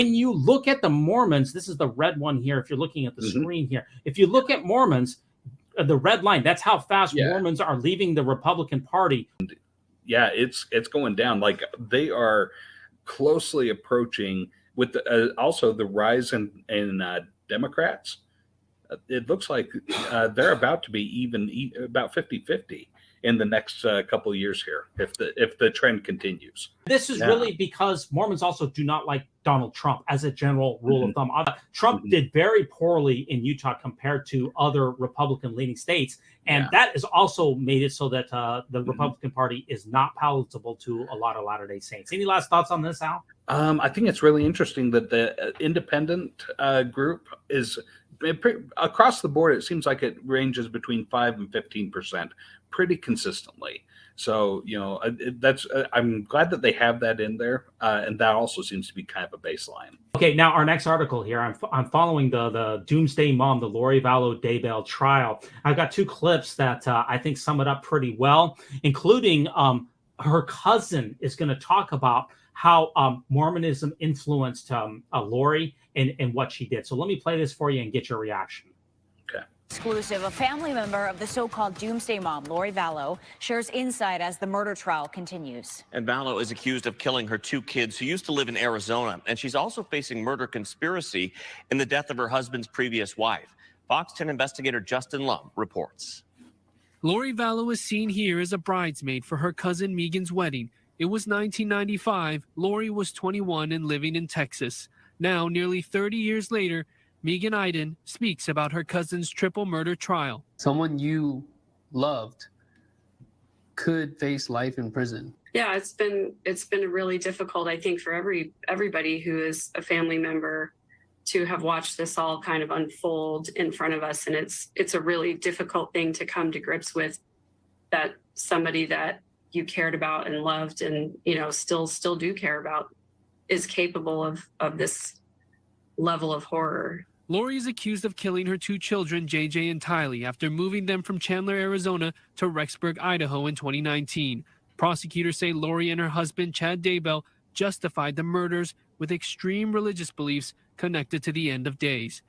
When you look at the Mormons, this is the red one here. If you're looking at the screen here, if you look at Mormons, the red line, that's how fast Mormons are leaving the Republican Party. Yeah, it's going down. Like they are closely approaching with also the rise in Democrats. It looks like they're about to be even about 50-50 in the next couple of years here if the trend continues. This is really because Mormons also do not like Donald Trump as a general rule of thumb. Trump did very poorly in Utah compared to other Republican leaning states. And that has also made it so that the Republican Party is not palatable to a lot of Latter-day Saints. Any last thoughts on this, Al? I think it's really interesting that the independent group is across the board. It seems like it ranges between 5 and 15% pretty consistently. So, I'm glad that they have that in there. And that also seems to be kind of a baseline. Okay, now our next article here, I'm following the Doomsday Mom, the Lori Vallow Daybell trial. I've got two clips that I think sum it up pretty well, including her cousin is going to talk about how Mormonism influenced Lori and what she did. So let me play this for you and get your reaction. Okay. Exclusive, a family member of the so-called Doomsday Mom, Lori Vallow, shares insight as the murder trial continues. And Vallow is accused of killing her two kids who used to live in Arizona. And she's also facing murder conspiracy in the death of her husband's previous wife. Fox 10 investigator Justin Lum reports. Lori Vallow is seen here as a bridesmaid for her cousin Megan's wedding. It was 1995. Lori was 21 and living in Texas. Now, nearly 30 years later, Megan Iden speaks about her cousin's triple murder trial. Someone you loved could face life in prison. Yeah, it's been really difficult, I think, for everybody who is a family member to have watched this all kind of unfold in front of us. And it's a really difficult thing to come to grips with, that somebody that you cared about and loved and, still do care about is capable of this level of horror. Lori is accused of killing her two children, JJ and Tylee, after moving them from Chandler, Arizona to Rexburg, Idaho in 2019. Prosecutors say Lori and her husband, Chad Daybell, justified the murders with extreme religious beliefs connected to the end of days.